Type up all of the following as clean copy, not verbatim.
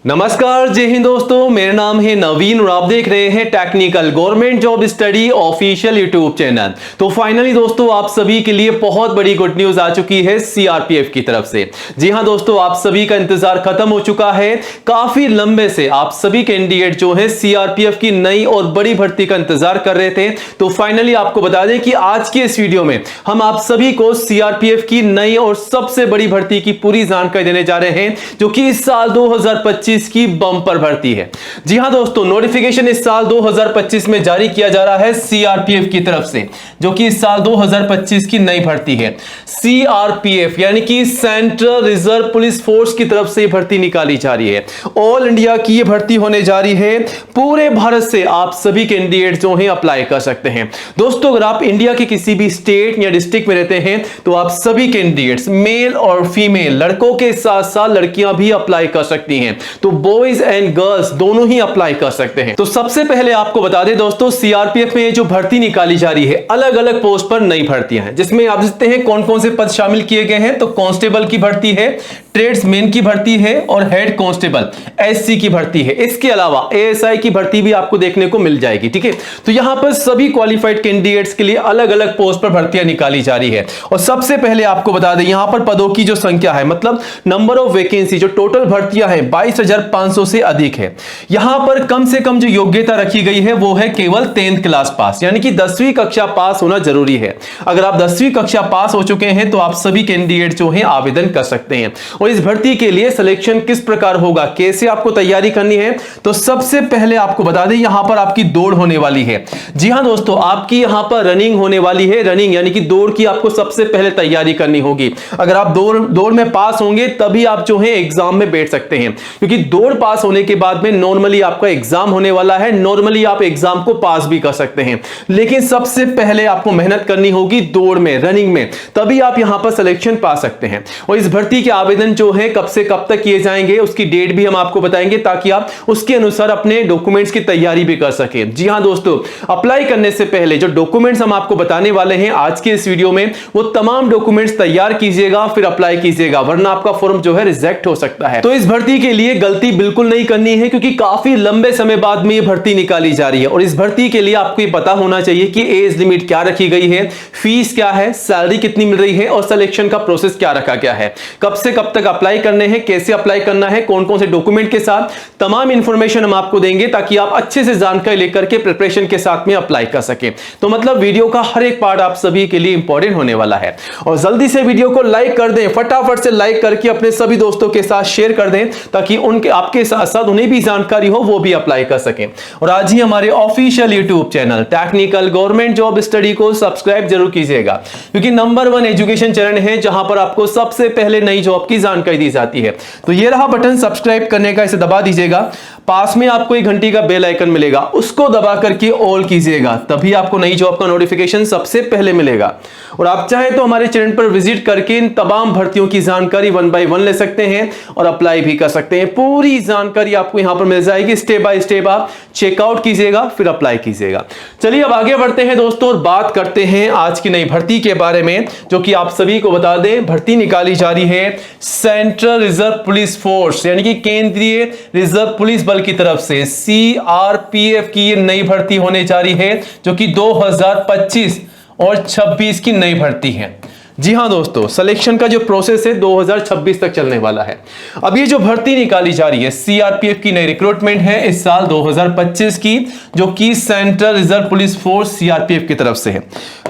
नमस्कार, जय हिंद दोस्तों। मेरा नाम है नवीन और आप देख रहे हैं technical government job study official YouTube channel. तो फाइनली दोस्तों आप सभी के लिए बहुत बड़ी गुड न्यूज आ चुकी है सीआरपीएफ की तरफ से। जी हां दोस्तों, आप सभी का इंतजार खत्म हो चुका है। काफी लंबे से आप सभी कैंडिडेट जो है सीआरपीएफ की नई और बड़ी भर्ती का इंतजार कर रहे थे। तो फाइनली आपको बता दें कि आज के इस वीडियो में हम आप सभी को सीआरपीएफ की नई और सबसे बड़ी भर्ती की पूरी जानकारी देने जा रहे हैं, जो कि इस साल 2025 की बम्पर भर्ती है। जी हां दोस्तों, नोटिफिकेशन इस साल 2025 में जारी किया जा रहा है सीआरपीएफ की तरफ से, जो कि इस साल 2025 की नई भर्ती है। सीआरपीएफ यानी कि सेंट्रल रिजर्व पुलिस फोर्स की तरफ से भर्ती निकाली जा रही है। ऑल इंडिया की यह भर्ती होने जा रही है। पूरे भारत से आप सभी कैंडिडेट जो हैं अप्लाई कर सकते हैं। दोस्तों, अगर आप इंडिया के किसी भी स्टेट या डिस्ट्रिक्ट में रहते हैं तो आप सभी कैंडिडेट्स मेल और फीमेल, लड़कों के साथ साथ लड़कियां भी अप्लाई कर सकती हैं। तो बॉयज एंड गर्ल्स दोनों ही अप्लाई कर सकते हैं। तो सबसे पहले आपको बता दें दोस्तों, सीआरपीएफ में जो भर्ती निकाली जा रही है, अलग अलग पोस्ट पर नई भर्तियां हैं, जिसमें आप देखते हैं कौन कौन से पद शामिल किए गए हैं। तो कांस्टेबल की भर्ती है, ट्रेड्समैन की भर्ती है और हेड कांस्टेबल एससी की भर्ती है। इसके अलावा एएसआई की भर्ती भी आपको देखने को मिल जाएगी। ठीक है, तो यहां पर सभी क्वालिफाइड कैंडिडेट्स के लिए अलग अलग पोस्ट पर भर्तियां निकाली जा रही है। और सबसे पहले आपको बता दें, यहां पर पदों की जो संख्या है, मतलब नंबर ऑफ वैकेंसी, जो टोटल भर्तियां हैं 22,500 से अधिक है। यहां पर कम से कम जो योग्यता रखी गई है वो है केवल 10th क्लास पास, यानी कि 10वीं कक्षा पास होना जरूरी है। अगर आप 10वीं कक्षा पास हो चुके हैं तो आप सभी कैंडिडेट जो हैं आवेदन कर सकते हैं। और इस भर्ती के लिए सिलेक्शन किस प्रकार होगा, कैसे आपको तैयारी करनी है, तो सबसे पहले आपको बता दें यहां पर आपकी दौड़ होने वाली है। जी हां दोस्तों, आपकी यहां पर रनिंग होने वाली है। रनिंग यानी कि दौड़ की आपको सबसे पहले तैयारी करनी होगी। अगर आप दौड़ में पास होंगे तभी आप जो है एग्जाम में बैठ सकते हैं, क्योंकि दौड़ पास होने के बाद में नॉर्मली आपका एग्जाम होने वाला है। नॉर्मली आप एग्जाम को पास भी कर सकते हैं, लेकिन सबसे पहले आपको मेहनत करनी होगी दौड़ में, रनिंग में, तभी आप यहां पर सिलेक्शन पा सकते हैं। और इस भर्ती के आवेदन जो है कब से कब तक किए जाएंगे उसकी डेट भी हम आपको बताएंगे, ताकि आप उसके अनुसार अपने डॉक्यूमेंट्स की तैयारी भी कर सकें। जी हां दोस्तों, अप्लाई करने से पहले जो डॉक्यूमेंट्स हम आपको बताने वाले हैं आज के इस वीडियो में, वो तमाम डॉक्यूमेंट्स तैयार कीजिएगा, फिर अप्लाई कीजिएगा, वरना आपका फॉर्म जो है रिजेक्ट हो सकता है। तो इस भर्ती के लिए गलती बिल्कुल नहीं करनी है, क्योंकि काफी लंबे समय बाद में ये भर्ती निकाली जा रही है। और इस भर्ती के लिए आपको ये पता होना चाहिए कि एज लिमिट क्या रखी गई है, फीस क्या है, सैलरी कितनी मिल रही है और सिलेक्शन का प्रोसेस क्या रखा गया है, कब से कब तक अप्लाई करने हैं, कैसे अप्लाई करना है, कौन कौन से डॉक्यूमेंट के साथ, तमाम इंफॉर्मेशन हम आपको देंगे, ताकि आप अच्छे से जानकारी लेकर के प्रिपरेशन के साथ में अप्लाई कर सके। तो मतलब वीडियो का हर एक पार्ट आप सभी के लिए इंपॉर्टेंट होने वाला है। और जल्दी से वीडियो को लाइक कर दें, फटाफट से लाइक करके अपने सभी दोस्तों के साथ शेयर कर दें, ताकि उनके आपके साथ साथ उन्हें भी जानकारी हो, वो भी अप्लाई कर सकें। और आज ही हमारे official YouTube channel technical government job study को सब्सक्राइब जरूर कीजिएगा, क्योंकि नंबर 1 एजुकेशन चैनल है जहां पर आपको सबसे पहले नई जॉब की जानकारी दी जाती है। तो ये रहा बटन सब्सक्राइब करने का, इसे दबा दीजिएगा। पास में आपको एक घंटी का बेल आइकन मिलेगा, उसको दबा करके ऑल कीजिएगा, तभी आपको नई जॉब का नोटिफिकेशन सबसे पहले मिलेगा। और आप चाहें तो हमारे चैनल पर विजिट करके इन तमाम भर्तियों की जानकारी 1 बाय 1 ले सकते हैं और अप्लाई भी कर सकते हैं। पूरी जानकारी आपको यहां पर मिल जाएगी, स्टेप बाय स्टेप आप चेकआउट कीजिएगा, फिर अप्लाई कीजिएगा। चलिए अब आगे बढ़ते हैं दोस्तों और बात करते हैं आज की नई भर्ती के बारे में, जो कि आप सभी को बता दें भर्ती निकाली जा रही है सेंट्रल रिजर्व पुलिस फोर्स, यानी कि केंद्रीय रिजर्व पुलिस बल की तरफ से सीआरपीएफ की ये नई भर्ती होने जा रही है, जो कि 2025 और 26 की नई भर्ती है। जी हां दोस्तों, सिलेक्शन का जो प्रोसेस है 2026 तक चलने वाला है। अब ये जो भर्ती निकाली जा रही है सीआरपीएफ की नई रिक्रूटमेंट है इस साल 2025 की, जो कि central reserve police force CRPF की तरफ से है।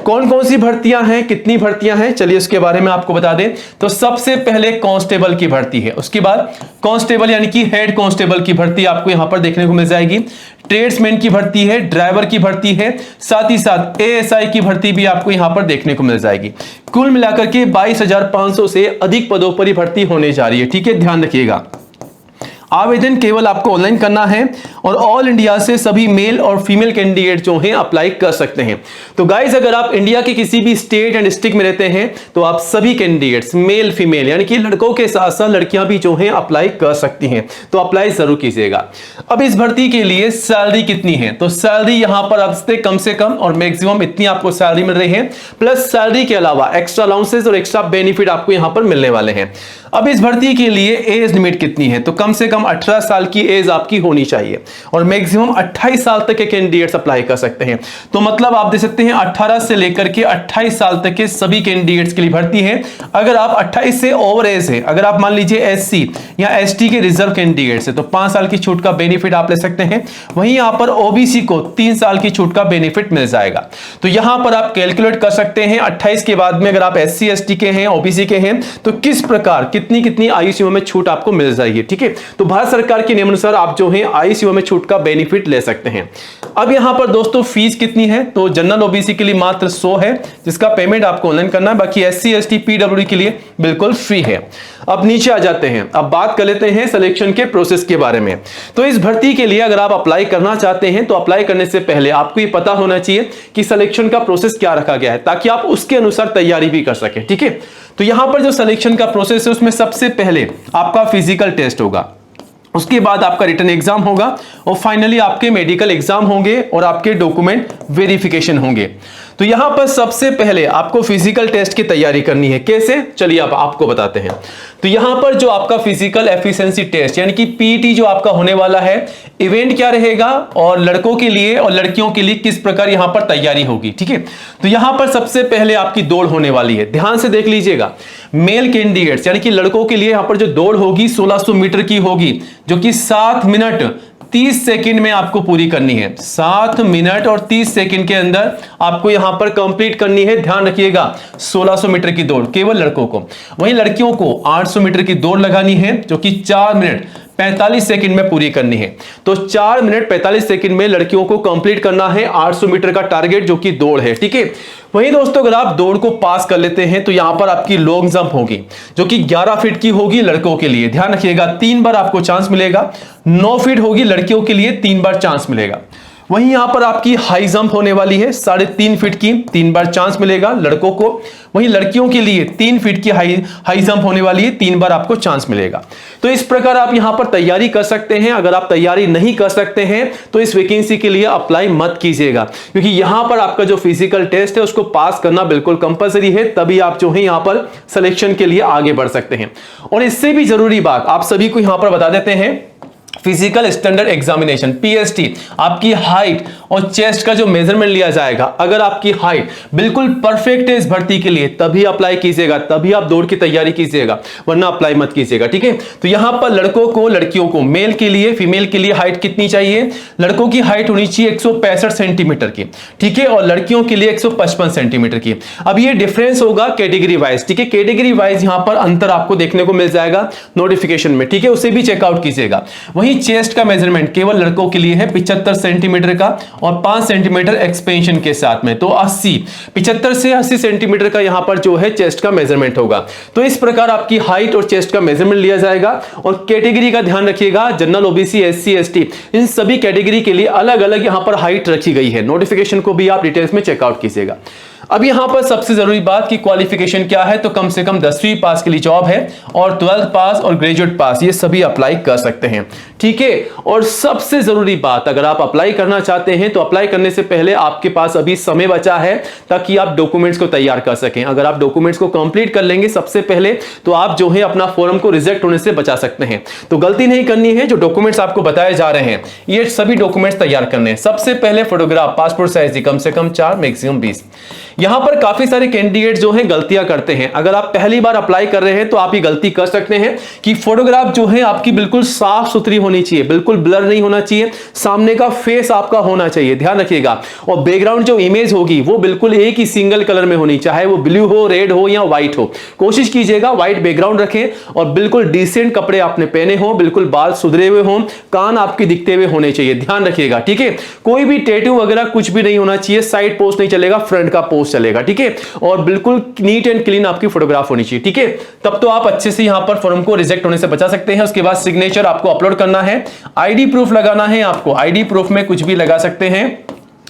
कौन कौन सी भर्तियां हैं, कितनी भर्तियां हैं, चलिए उसके बारे में आपको बता दें। तो सबसे पहले कांस्टेबल की भर्ती है, उसके बाद कांस्टेबल यानी कि हेड कांस्टेबल की भर्ती आपको यहां पर देखने को मिल जाएगी। ट्रेड्समैन की भर्ती है, ड्राइवर की भर्ती है, साथ ही साथ एएसआई की भर्ती भी आपको यहां पर देखने को मिल जाएगी। कुल मिलाकर के 22,500 से अधिक पदों पर ही भर्ती होने जा रही है। ठीक है, ध्यान रखिएगा। आवेदन केवल आपको ऑनलाइन करना है और ऑल इंडिया से सभी मेल और फीमेल कैंडिडेट जो हैं अप्लाई कर सकते हैं। तो गाइस अगर आप इंडिया के किसी भी स्टेट एंड डिस्ट्रिक्ट में रहते हैं तो आप सभी कैंडिडेट्स मेल फीमेल यानी कि लड़कों के साथ साथ लड़कियां भी जो हैं अप्लाई कर सकती हैं, तो अप्लाई जरूर कीजिएगा। अब इस भर्ती के लिए सैलरी कितनी है, तो सैलरी यहां पर आपसे कम से कम और मैक्सिमम इतनी आपको सैलरी मिल रही है, प्लस सैलरी के अलावा एक्स्ट्रा अलाउंसेस और एक्स्ट्रा बेनिफिट आपको यहां पर मिलने वाले हैं। अब इस भर्ती के लिए एज लिमिट कितनी है, तो कम से कम 18 साल की एज आपकी होनी चाहिए और मैक्सिमम 28 साल तक के कैंडिडेट्स अप्लाई कर सकते हैं। तो मतलब आप देख सकते हैं 18 से लेकर के 28 साल तक के सभी कैंडिडेट्स के लिए भर्ती है। अगर आप 28 से ओवर एज है, अगर आप मान लीजिए एससी या एसटी के रिजर्व कैंडिडेट्स है तो 5 साल की छूट का बेनिफिट आप ले सकते हैं। वहीं यहां पर ओबीसी को 3 साल की छूट का बेनिफिट मिल जाएगा। तो यहां पर आप कैलकुलेट कर सकते हैं 28 के बाद में अगर आप एससी एसटी के हैं, ओबीसी के हैं, तो किस प्रकार कितनी आयु सीमा में छूट आपको मिल जाएगी। ठीक है, तो भारत सरकार के नियमानुसार आप जो है आयु सीमा में छूट का बेनिफिट ले सकते हैं। अब यहां पर दोस्तों फीस कितनी है, तो जनरल ओबीसी के लिए मात्र 100 है जिसका पेमेंट आपको ऑनलाइन करना है, बाकी एससी एसटी पीडब्ल्यूडी के लिए बिल्कुल फ्री है। अब नीचे आ जाते हैं, अब बात कर लेते हैं सिलेक्शन के प्रोसेस के बारे में। तो इस भर्ती के लिए अगर आप अप्लाई करना चाहते हैं तो अप्लाई करने से पहले आपको ये पता होना चाहिए कि सिलेक्शन का प्रोसेस क्या रखा गया है ताकि आप उसके अनुसार तैयारी भी कर सके। ठीक है, तो यहां पर जो सिलेक्शन का प्रोसेस है उसमें सबसे पहले आपका फिजिकल टेस्ट होगा, उसके बाद आपका रिटन एग्जाम होगा और फाइनली आपके मेडिकल एग्जाम होंगे और आपके डॉक्यूमेंट वेरिफिकेशन होंगे। तो यहां पर सबसे पहले आपको फिजिकल टेस्ट की तैयारी करनी है। कैसे, चलिए आपको बताते हैं। तो यहां पर जो आपका फिजिकल एफिशिएंसी टेस्ट यानी कि पीटी जो आपका होने वाला है, इवेंट क्या रहेगा और लड़कों के लिए और लड़कियों के लिए किस प्रकार यहां पर तैयारी होगी। ठीक है, तो यहां पर सबसे पहले आपकी दौड़ होने वाली है, ध्यान से देख लीजिएगा। मेल कैंडिडेट्स यानी कि लड़कों के लिए यहां पर जो दौड़ होगी 1600 मीटर की होगी, जो कि 7 मिनट 30 सेकंड में आपको पूरी करनी है। 7 मिनट और 30 सेकंड के अंदर आपको यहां पर कंप्लीट करनी है। ध्यान रखिएगा 1600 मीटर की दौड़ केवल लड़कों को, वहीं लड़कियों को 800 मीटर की दौड़ लगानी है जो कि 4 मिनट 45 सेकंड में पूरी करनी है। तो 4 मिनट 45 सेकंड में लड़कियों को कंप्लीट करना है 800 मीटर का टारगेट जो कि दौड़ है। ठीक है, वहीं दोस्तों अगर आप दौड़ को पास कर लेते हैं तो यहां पर आपकी लॉन्ग जंप होगी जो कि 11 फीट की होगी लड़कों के लिए। ध्यान रखिएगा 3 बार आपको चांस मिलेगा। 9 फीट होगी लड़कियों के लिए, 3 बार चांस मिलेगा। वहीं यहां पर आपकी हाई जंप होने वाली है 3.5 फीट की, 3 बार चांस मिलेगा लड़कों को। वहीं लड़कियों के लिए 3 फीट की हाई जंप होने वाली है, 3 बार आपको चांस मिलेगा। तो इस प्रकार आप यहां पर तैयारी कर सकते हैं। अगर आप तैयारी नहीं कर सकते हैं तो इस वैकेंसी के लिए अप्लाई मत कीजिएगा, क्योंकि यहां पर आपका जो फिजिकल टेस्ट है उसको पास करना बिल्कुल कंपलसरी है, तभी आप जो है यहां पर सिलेक्शन के लिए आगे बढ़ सकते हैं। और इससे भी जरूरी बात आप सभी को यहां पर बता देते हैं, फिजिकल स्टैंडर्ड एग्जामिनेशन पीएसटी आपकी हाइट और चेस्ट का जो मेजरमेंट लिया जाएगा। अगर आपकी हाइट बिल्कुल परफेक्ट है इस भर्ती के लिए तभी अप्लाई कीजिएगा, तभी आप दौड़ की तैयारी कीजिएगा, वरना अप्लाई मत कीजिएगा। ठीक है, तो यहां पर लड़कों को लड़कियों को मेल के लिए फीमेल के लिए हाइट कितनी चाहिए, लड़कों की हाइट होनी चाहिए 165 सेंटीमीटर की। ठीक है, और लड़कियों के लिए 155 सेंटीमीटर की। अब ये डिफरेंस होगा कैटेगरी वाइज। ठीक है, कैटेगरी वाइज यहां पर अंतर आपको देखने को मिल जाएगा नोटिफिकेशन में। ठीक है, उसे भी चेकआउट कीजिएगा। वहीं चेस्ट का मेजरमेंट केवल लड़कों के लिए है 75 सेंटीमीटर का और 5 सेंटीमीटर एक्सपेंशन के साथ में, तो 75 से 80 सेंटीमीटर का यहां पर जो है चेस्ट का मेजरमेंट होगा। तो इस प्रकार आपकी हाइट और चेस्ट का मेजरमेंट लिया जाएगा। और कैटेगरी का ध्यान रखिएगा, जनरल ओबीसी एससी एसटी इन सभी कैटेगरी के लिए अलग अलग यहां पर हाइट रखी गई है। नोटिफिकेशन को भी आप डिटेल्स में चेकआउट कीजिएगा। अब यहां पर सबसे जरूरी बात की क्वालिफिकेशन क्या है, तो कम से कम 10वीं पास के लिए जॉब है और 12th पास और ग्रेजुएट पास ये सभी अप्लाई कर सकते हैं। ठीक है, और सबसे जरूरी बात अगर आप अप्लाई करना चाहते हैं तो अप्लाई करने से पहले आपके पास अभी समय बचा है ताकि आप डॉक्यूमेंट्स को तैयार कर सकें। अगर आप डॉक्यूमेंट्स को कंप्लीट कर लेंगे सबसे पहले तो आप जो है अपना फॉर्म को रिजेक्ट होने से बचा सकते हैं। तो गलती नहीं करनी है, जो डॉक्यूमेंट्स आपको बताए जा रहे हैं ये सभी डॉक्यूमेंट्स तैयार करने हैं। सबसे पहले फोटोग्राफ पासपोर्ट साइज कम से कम 4 मैक्सिमम 20। यहां पर काफी सारे कैंडिडेट जो हैं गलतियां करते हैं। अगर आप पहली बार अप्लाई कर रहे हैं तो आप ये गलती कर सकते हैं कि फोटोग्राफ जो है आपकी बिल्कुल साफ सुथरी होनी चाहिए, बिल्कुल ब्लर नहीं होना चाहिए, सामने का फेस आपका होना चाहिए, ध्यान रखिएगा। और बैकग्राउंड जो इमेज होगी वो बिल्कुल एक ही सिंगल कलर में होनी, चाहे वो ब्लू हो, रेड हो या व्हाइट हो। कोशिश कीजिएगा व्हाइट बैकग्राउंड रखें और बिल्कुल डिसेंट कपड़े आपने पहने हो, बिल्कुल बाल सुधरे हुए हों, कान आपके दिखते हुए होने चाहिए, ध्यान रखिएगा। ठीक है, कोई भी टैटू वगैरह कुछ भी नहीं होना चाहिए, साइड पोस्ट नहीं चलेगा, फ्रंट का पोस्ट पोस्ट चलेगा, ठीक है। और बिल्कुल नीट एंड क्लीन आपकी फोटोग्राफ होनी चाहिए, ठीक है। तब तो आप अच्छे से यहां पर फॉर्म को रिजेक्ट होने से बचा सकते हैं। उसके बाद सिग्नेचर आपको अपलोड करना है, आईडी प्रूफ लगाना है आपको। आईडी प्रूफ में कुछ भी लगा सकते हैं,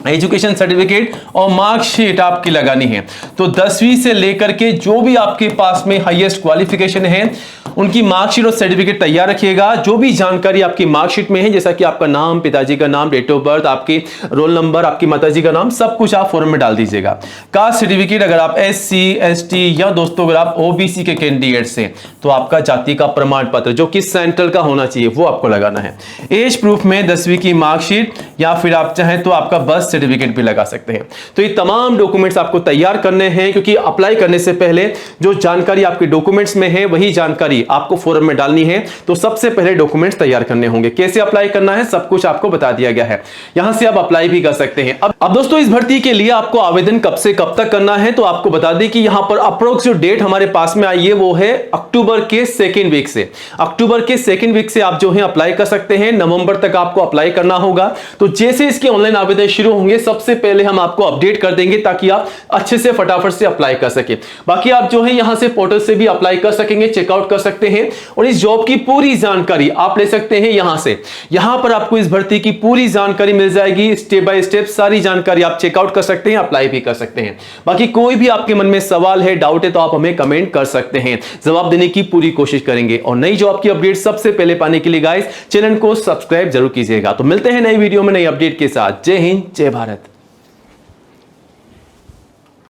एजुकेशन सर्टिफिकेट और मार्कशीट आपकी लगानी है। तो 10वीं से लेकर के जो भी आपके पास में हाईएस्ट क्वालिफिकेशन है उनकी मार्कशीट और सर्टिफिकेट तैयार रखिएगा। जो भी जानकारी आपकी मार्कशीट में है, जैसा कि आपका नाम, पिताजी का नाम, डेट ऑफ बर्थ, आपके रोल नंबर, आपकी माताजी का नाम, सब कुछ आप फॉर्म में डाल दीजिएगा। कास्ट सर्टिफिकेट अगर आप SC ST या दोस्तों अगर आप OBC के कैंडिडेट हैं तो आपका जाति का प्रमाण पत्र जो कि सेंट्रल का होना चाहिए वो आपको लगाना है। एज प्रूफ में 10वीं की मार्कशीट या फिर आप चाहें तो आपका बर्थ सर्टिफिकेट भी लगा सकते हैं। तो ये तमाम डॉक्यूमेंट्स आपको तैयार करने हैं, क्योंकि अप्लाई करने से पहले जो जानकारी आपके डॉक्यूमेंट्स में है वही जानकारी आपको फॉर्म में डालनी है। तो सबसे पहले डॉक्यूमेंट्स तैयार करने होंगे। कैसे अप्लाई करना है सब कुछ आपको बता दिया गया है, यहां से आप अप्लाई भी कर सकते हैं। अब दोस्तों इस भर्ती के लिए आपको आवेदन कब से कब तक करना है, तो आपको बता दें कि यहां पर अप्रोक्स जो डेट हमारे पास में आई है वो है अक्टूबर के सेकेंड वीक से। अक्टूबर के सेकेंड वीक से आप जो है अप्लाई कर सकते हैं। नवंबर तक आपको अप्लाई करना होगा। तो जैसे इसके ऑनलाइन आवेदन शुरू होंगे सबसे पहले हम आपको अपडेट कर देंगे ताकि आप अच्छे से फटाफट से अप्लाई कर सके। बाकी आप जो है यहां से पोर्टल से भी अप्लाई कर सकेंगे, चेकआउट कर सकते हैं और इस जॉब की पूरी जानकारी आप ले सकते हैं यहां से। यहां पर आपको इस भर्ती की पूरी जानकारी मिल जाएगी, स्टेप बाय स्टेप सारी जानकारी आप चेकआउट कर सकते हैं, अप्लाई भी कर सकते हैं। बाकी कोई भी आपके मन में सवाल है, डाउट है तो आप हमें कमेंट कर सकते हैं, जवाब देने की पूरी कोशिश करेंगे। और नई जॉब की अपडेट सबसे पहले पाने के लिए गाइस चैनल को सब्सक्राइब जरूर कीजिएगा। तो मिलते हैं नई वीडियो में नई अपडेट के साथ। जय हिंद, जय भारत।